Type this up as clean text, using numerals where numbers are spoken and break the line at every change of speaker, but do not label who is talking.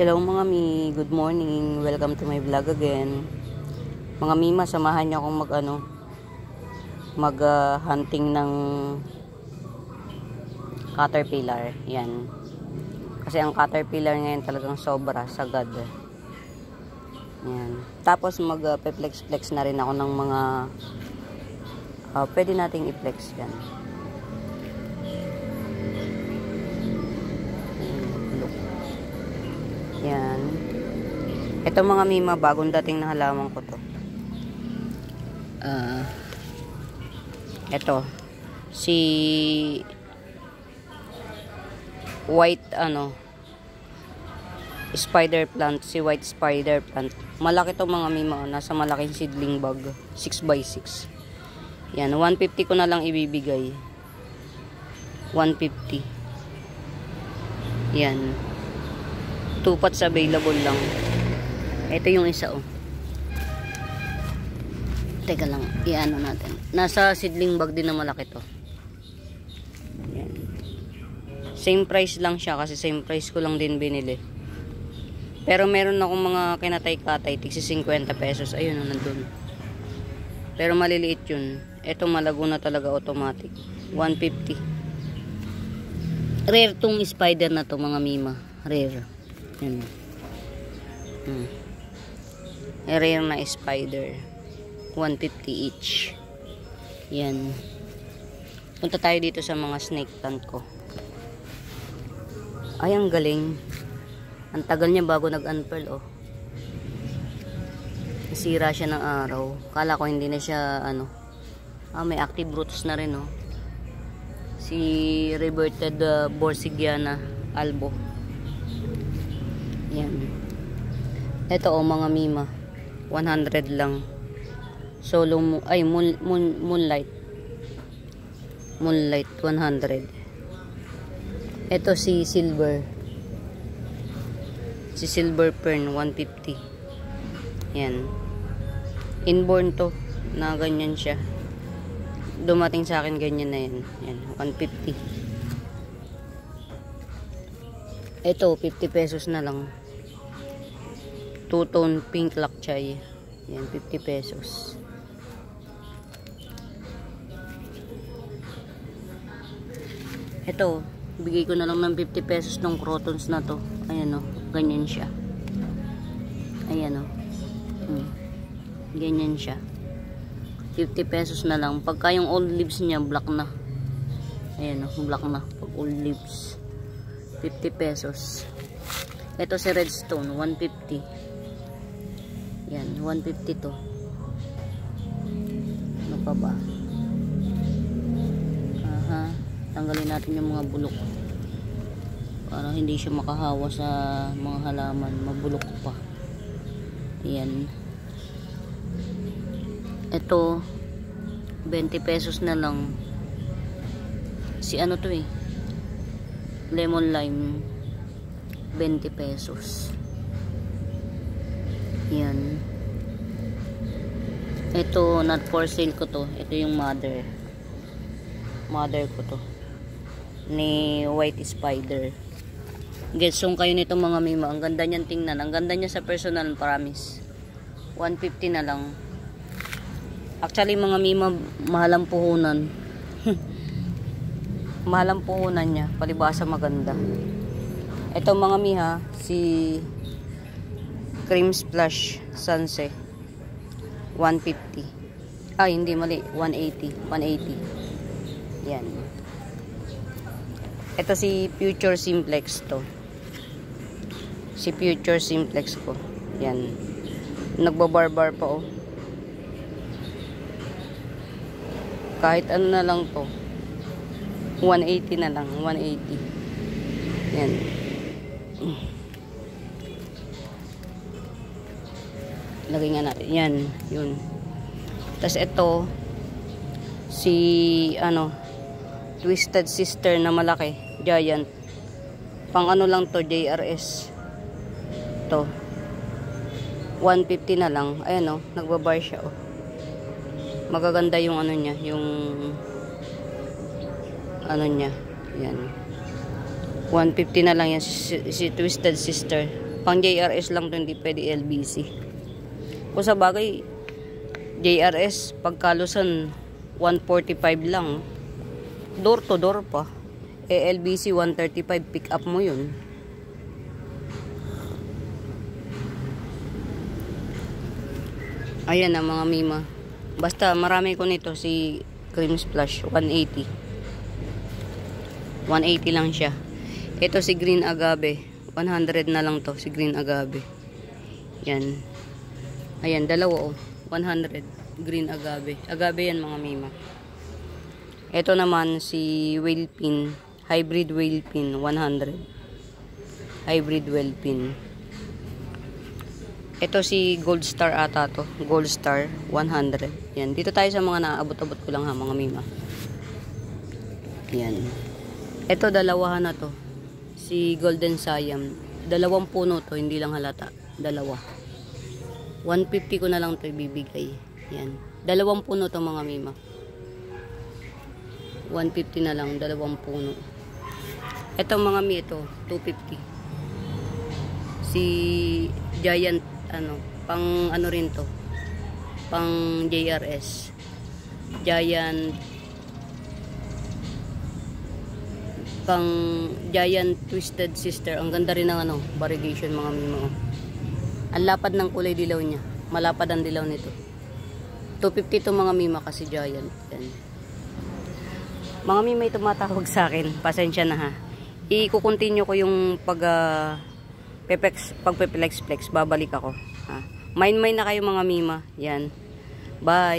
Hello mga mi, good morning. Welcome to my vlog again. Mga mima, samahan niyo akong hunting ng caterpillar. Yan. Kasi ang caterpillar ngayon talagang sobra, sagad. Yan. Tapos mag-flex na rin ako ng mga pwede nating i-flex yan. Yan. Ito mga mima, bagong dating na halaman ko to. Ito. Si white spider plant. Si white spider plant. Malaki to mga mima. Nasa malaking seedling bag. 6x6. Yan. 150 ko na lang ibibigay. 150. Yan. 2 pots available lang. Ito yung isa Teka lang, iano natin. Nasa seedling bag din na malaki to. Yan. Same price lang siya kasi same price ko lang din binili. Pero meron akong mga kinatay-katay, tigsi 50 pesos. Ayun, nandun. Pero maliliit yun. Ito malago na talaga automatic. 150. Rare tong spider na to mga mima. Rare. Yan. Rare na spider. 150 each. Yan. Punta tayo dito sa mga snake plant ko. Ay, ang galing. Ang tagal niya bago nag-unfurl, Nasira siya ng araw. Kala ko hindi na siya, may active roots na rin, Si reverted Borsigiana albo. Yan. Ito mga mima. 100 lang. Solo moonlight. Moonlight 100. Ito si silver. Si silver fern 150. Yan. Inborn to na ganyan siya. Dumating sa akin ganyan na yan. Yan 150. Ito 50 pesos na lang. Two-tone pink lakchay. Yan, 50 pesos. Ito, bigay ko na lang ng 50 pesos ng crotons na to. Ayan ganyan siya. Ayan ganyan siya. 50 pesos na lang. Pagka yung old leaves niya, black na. Ayan black na. Pag old leaves. 50 pesos. Ito si redstone, 150. Yan, 150 to. Ano pa ba? Tanggalin natin yung mga bulok. Para hindi siya makahawa sa mga halaman. Mabulok pa. Yan. Ito, 20 pesos na lang. Si to lemon lime. 20 pesos. Yan. Ito, not for sale ko to. Ito yung mother. Mother ko to. Ni white spider. Getsong kayo nito mga mima. Ang ganda niyan tingnan. Ang ganda niya sa personal, promise. 150 na lang. Actually mga mima, mahal ang puhunan. Mahal ang puhunan niya. Palibasa maganda. Ito mga miha, si cream splash sunset 150. Hindi mali, 180. Yan. Ito si future simplex to. Si future simplex ko. Yan. Nagbabarbar pa kahit ano na lang to. 180 na lang, 180. Yan. Lagay nga natin. Yan. Yun. Tapos ito, si, twisted sister na malaki. Giant. Pang lang to, JRS. Ito. 150 na lang. Ayan nagbabar siya Magaganda yung niya. Yung, niya. Yan. 150 na lang yan si twisted sister. Pang JRS lang to, hindi pwede LBC. Kung sa bagay, JRS, pagkalusan, 145 lang. Door to door pa. LBC, 135. Pick up mo yun. Ayan na mga mima. Basta marami ko nito. Si Cream Splash, 180. 180 lang siya. Ito si Green Agave. 100 na lang to, si Green Agave. Yan. Ayan, dalawa 100. Green Agave. Agave yan mga mima. Ito naman si Whale Pin. Hybrid Whale Pin, 100. Hybrid Whale Pin. Ito si Gold Star ata to. Gold Star, 100. Yan. Dito tayo sa mga naabot-abot ko lang ha, mga mima. Yan. Ito, dalawahan na to. Si Golden Siam. 2 puno to, hindi lang halata. 2. 150 ko na lang to ibibigay. Yan. 2 puno to mga mima. 150 na lang, 2 puno. Ito mga mi, ito, 250. Si Giant, pang ano rin to. Pang JRS. Giant Twisted Sister. Ang ganda rin ng variegation mga mimo. Ang lapad ng kulay dilaw niya. Malapad ang dilaw nito. 250 to mga mima kasi Giant. Yan. Mga mima may tumatawag sa akin. Pasensya na ha. I-continue ko yung pagpe-flex. Babalik ako. Ha. Mine na kayo mga mima. Yan. Bye.